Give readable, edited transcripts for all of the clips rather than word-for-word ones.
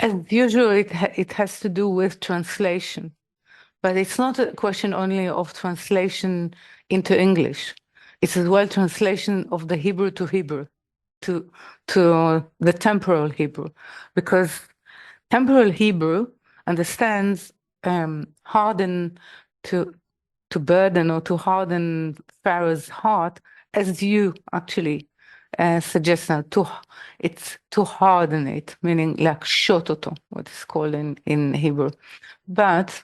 As usual, it has to do with translation, but it's not a question only of translation into English. It's as well translation of the Hebrew to Hebrew, to the temporal Hebrew, because temporal Hebrew understands harden to burden or to harden Pharaoh's heart, as you actually suggest now. It's to harden it, meaning like shototo, what is called in Hebrew. But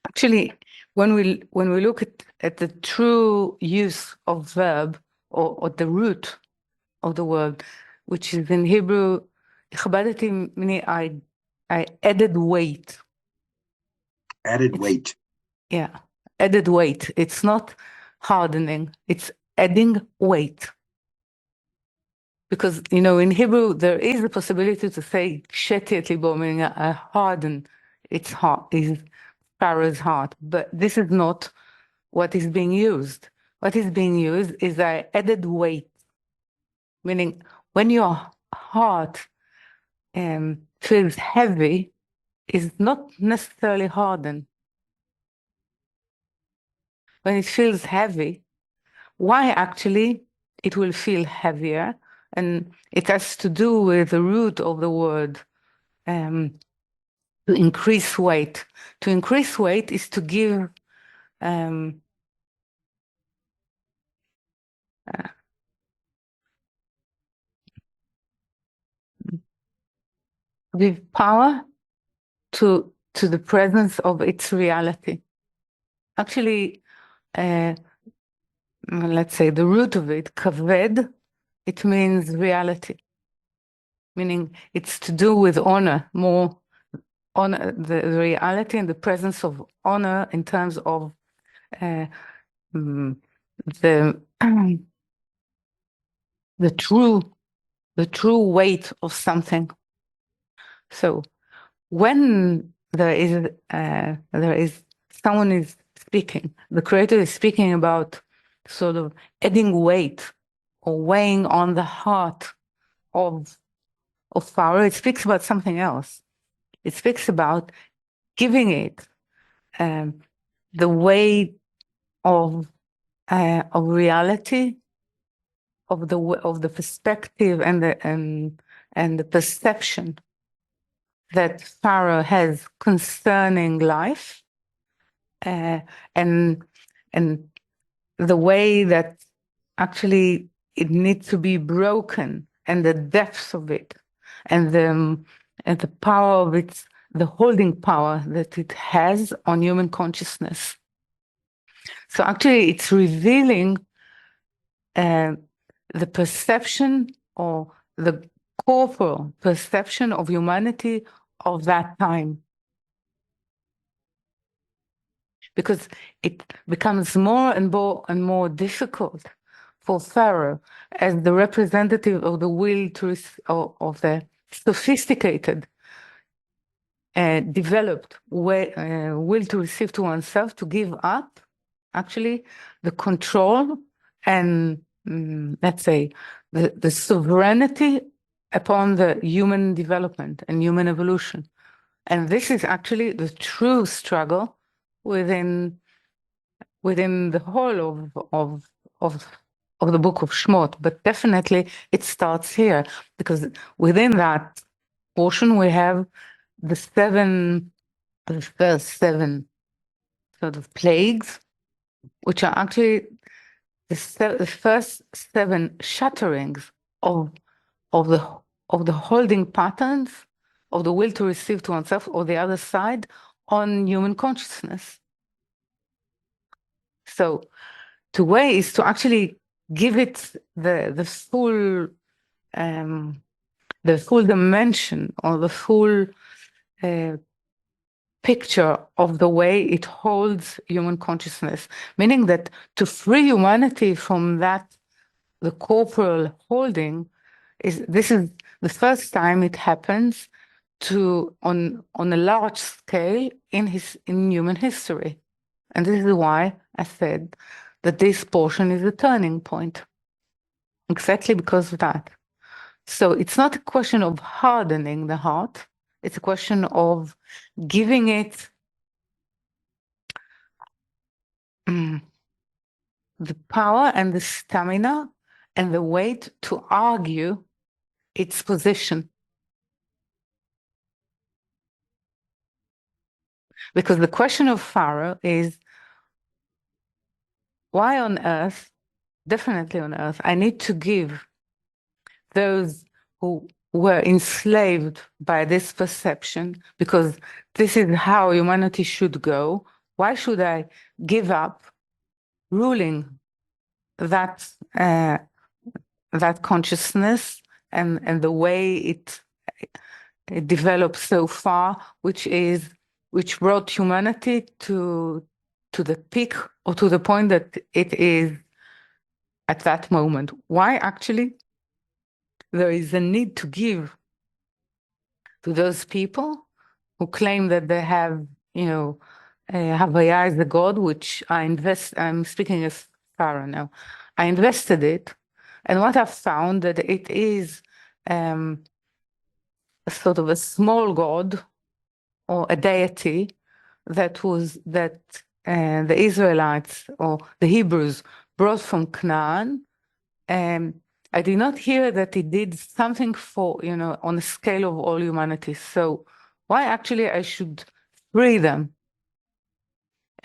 actually, when we look at the true use of verb or the root of the word, which is in Hebrew, ikhabadati, meaning I added weight. Added weight. Yeah, added weight. It's not hardening, it's adding weight. Because, in Hebrew, there is the possibility to say, sheti et libo, meaning I harden its heart, is Pharaoh's heart. But this is not what is being used. What is being used is I added weight, meaning when your heart feels heavy, is not necessarily hardened. When it feels heavy, why actually it will feel heavier? And it has to do with the root of the word, to increase weight. To increase weight is to give power to the presence of its reality. Actually, let's say the root of it, kaved, it means reality, meaning it's to do with honor, more honor, the reality and the presence of honor in terms of the the true weight of something. So when there is someone is speaking, the creator is speaking about sort of adding weight or weighing on the heart of Pharaoh, it speaks about something else. It speaks about giving it the weight of reality, of the perspective and the perception that Pharaoh has concerning life, and the way that actually it needs to be broken, and the depths of it, and the power of its, the holding power that it has on human consciousness. So actually, it's revealing the perception or the corporal perception of humanity of that time. Because it becomes more and more difficult for Pharaoh as the representative of the will of the sophisticated, developed will to receive to oneself, to give up actually the control and let's say the sovereignty upon the human development and human evolution. And this is actually the true struggle within the whole of the book of Shmot. But definitely it starts here, because within that portion we have the first seven sort of plagues, which are actually the first seven shatterings of the holding patterns of the will to receive to oneself or the other side on human consciousness. So to weigh is to actually give it the full dimension, or the full picture of the way it holds human consciousness, meaning that to free humanity from that, the corporal holding, this is the first time it happens on a large scale in human history. And this is why I said that this portion is a turning point, exactly because of that. So it's not a question of hardening the heart. It's a question of giving it the power and the stamina and the weight to argue its position. Because the question of Pharaoh is, why on earth, definitely on earth, I need to give those who were enslaved by this perception, because this is how humanity should go. Why should I give up ruling that that consciousness and the way it developed so far, which brought humanity to the peak or to the point that it is at that moment? Why actually there is a need to give to those people who claim that they have, Havaya is the God, which I'm speaking as Pharaoh now. I invested it, and what I've found that it is a sort of a small God or a deity that the Israelites or the Hebrews brought from Canaan. I did not hear that it did something for, on a scale of all humanity. So why actually I should free them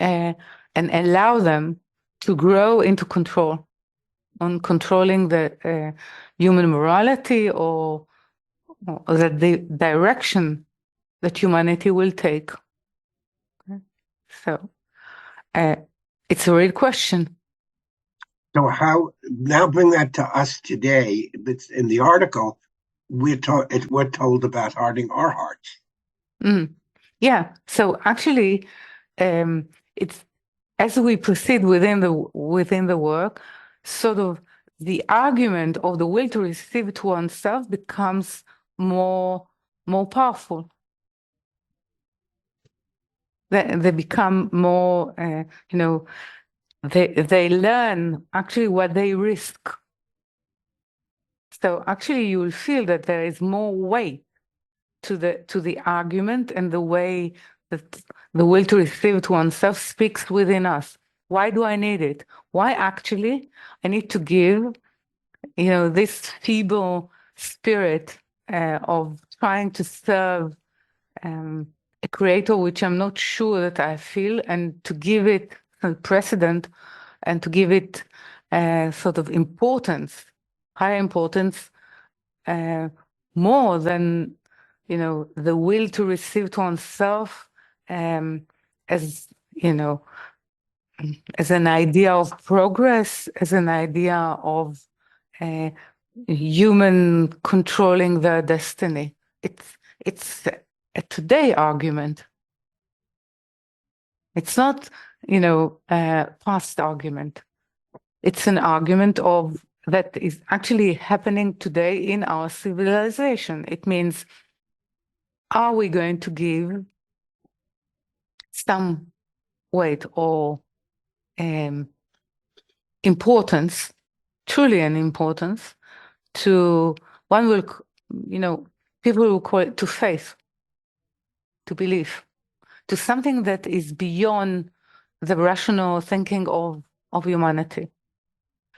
and allow them to grow into control on controlling the human morality or the direction that humanity will take? So it's a real question. So how now bring that to us today? It's in the article. We're told about hardening our hearts. Yeah. So actually, it's as we proceed within the work, sort of the argument of the will to receive to oneself becomes more powerful. They become more, they learn actually what they risk. So actually, you will feel that there is more weight to the argument and the way that the will to receive to oneself speaks within us. Why do I need it? Why actually I need to give, this feeble spirit of trying to serve a creator which I'm not sure that I feel, and to give it a precedent and to give it sort of importance, higher importance, more than the will to receive to oneself, as as an idea of progress, as an idea of human controlling their destiny. It's a today argument. It's not, a past argument. It's an argument that is actually happening today in our civilization. It means, are we going to give some weight or importance, truly an importance, to one will, people will call it to faith, to belief, to something that is beyond the rational thinking of humanity.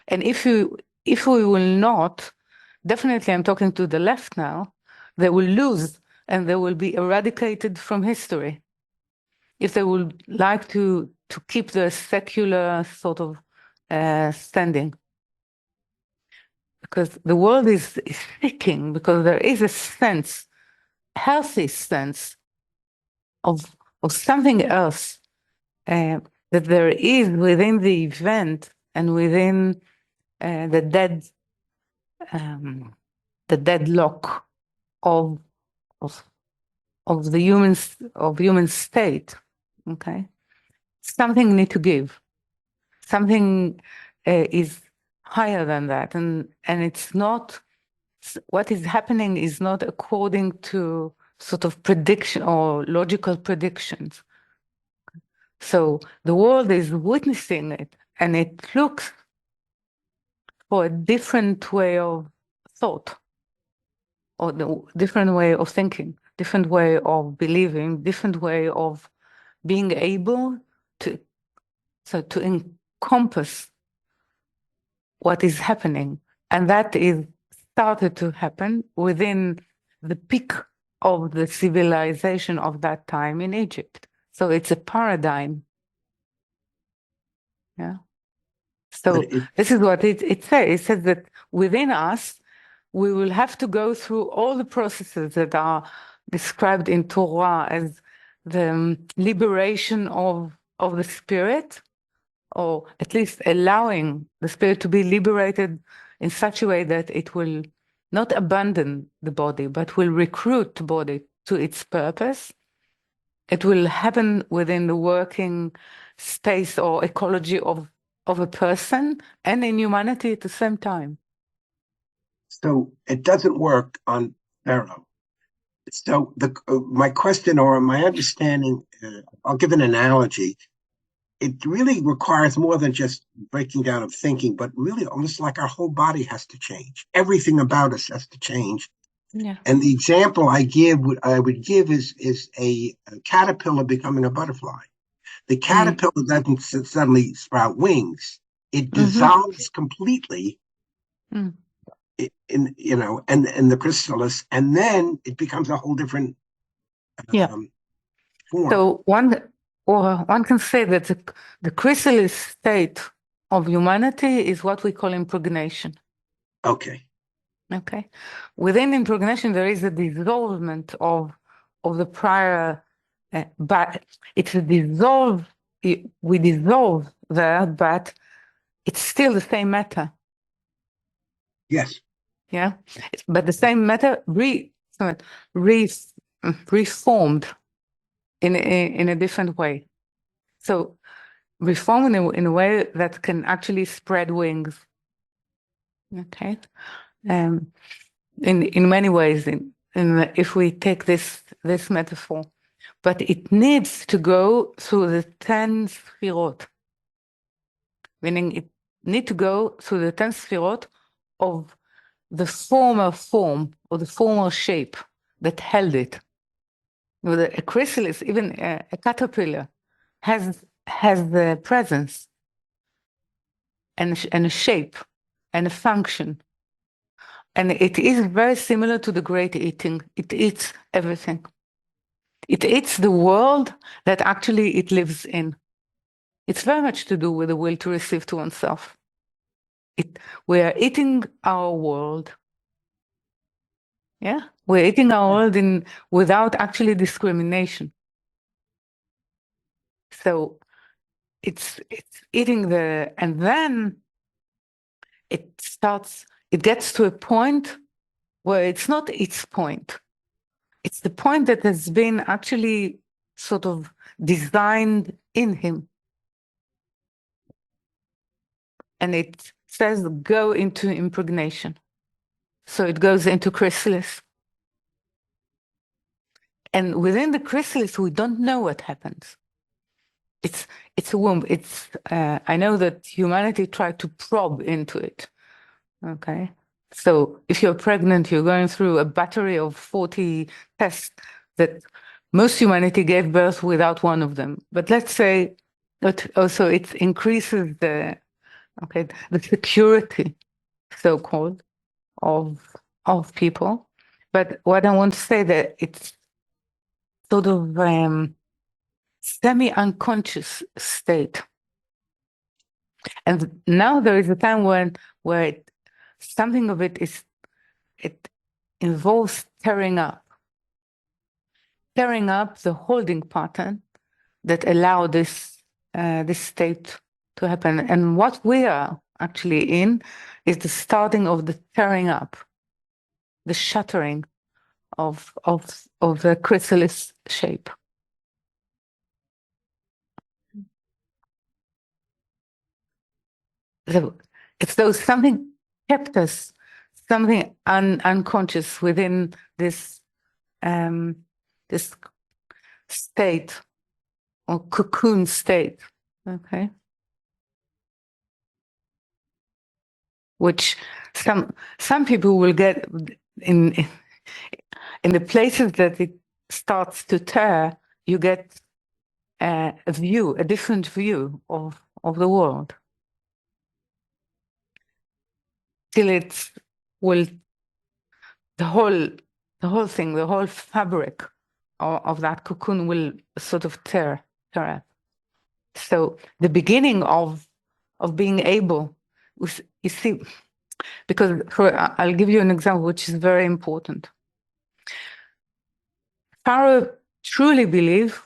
And if we will not, definitely I'm talking to the left now, they will lose and they will be eradicated from history. If they would like to keep the secular sort of standing. Because the world is seeking, because there is a sense, healthy sense of something else that there is within the event and within the deadlock of the human state. Okay, something need to give. Something is higher than that, and it's not. What is happening is not according to sort of prediction or logical predictions. So the world is witnessing it, and it looks for a different way of thought. or the different way of thinking, different way of believing, different way of being able to encompass what is happening. And that is started to happen within the peak of the civilization of that time in Egypt. So it's a paradigm. Yeah. So this is what it says. It says that within us, we will have to go through all the processes that are described in Torah as the liberation of the spirit, or at least allowing the spirit to be liberated in such a way that it will not abandon the body, but will recruit the body to its purpose. It will happen within the working space or ecology of a person and in humanity at the same time. So it doesn't work on Pharaoh. So my question or my understanding, I'll give an analogy. It really requires more than just breaking down of thinking, but really almost like our whole body has to change. Everything about us has to change. Yeah. And the example I would give is a caterpillar becoming a butterfly. The caterpillar doesn't suddenly sprout wings. It dissolves completely in the chrysalis, and then it becomes a whole different form. So one can say that the chrysalis state of humanity is what we call impregnation. Okay. Okay. Within impregnation, there is a dissolvement of the prior, but it's a dissolve. We dissolve there, but it's still the same matter. Yes. Yeah. But the same matter reformed in a different way. So reformed in a way that can actually spread wings. Okay. In many ways, if we take this metaphor, but it needs to go through the 10 sfirot, meaning it need to go through the 10 sfirot of the former form or the former shape that held it. A chrysalis, even a caterpillar, has the presence and a shape and a function. And it is very similar to the great eating. It eats everything. It eats the world that actually it lives in. It's very much to do with the will to receive to oneself. We are eating our world. Yeah, we're eating our world without actually discrimination. So it's eating and then it gets to a point where it's not its point. It's the point that has been actually sort of designed in him. And it says go into impregnation. So it goes into chrysalis. And within the chrysalis, we don't know what happens. It's a womb. I know that humanity tried to probe into it. Okay. So if you're pregnant, you're going through a battery of 40 tests that most humanity gave birth without one of them. But let's say that also it increases the security, so-called, of people. But what I want to say that it's sort of semi-unconscious state. And now there is a time where something of it involves tearing up the holding pattern that allow this state to happen. And what we are actually in is the starting of the tearing up, the shattering of the chrysalis shape. So it's though something kept us, something unconscious within this this state or cocoon state, okay? Which some people will get in In the places that it starts to tear, you get a view, a different view of the world. Till it will, the whole thing, the whole fabric of that cocoon will sort of tear up. So the beginning of being able, you see, because I'll give you an example which is very important. Pharaoh truly believed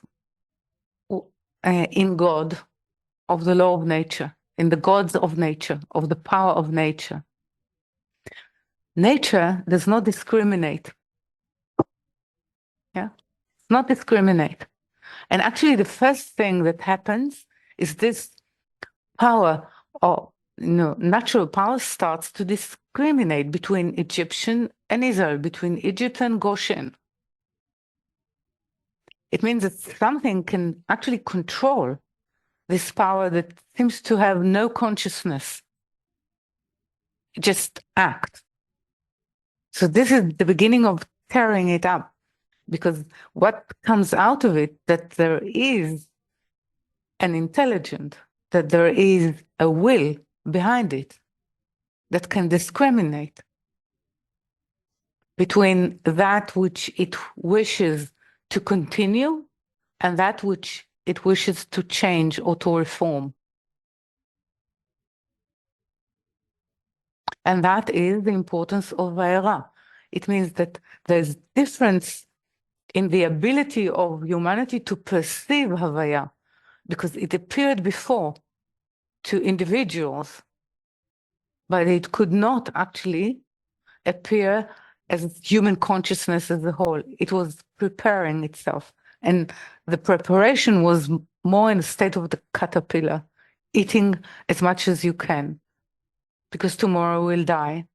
in God, of the law of nature, in the gods of nature, of the power of nature. Nature does not discriminate. Yeah, it's not discriminate. And actually, the first thing that happens is this power, or natural power, starts to discriminate between Egyptian and Israel, between Egypt and Goshen. It means that something can actually control this power that seems to have no consciousness, just act. So this is the beginning of tearing it up, because what comes out of it, that there is an intelligence, that there is a will behind it that can discriminate between that which it wishes to continue and that which it wishes to change or to reform. And that is the importance of Vaera. It means that there's difference in the ability of humanity to perceive Havaya, because it appeared before to individuals, but it could not actually appear as human consciousness as a whole. It was preparing itself. And the preparation was more in the state of the caterpillar, eating as much as you can, because tomorrow we'll die.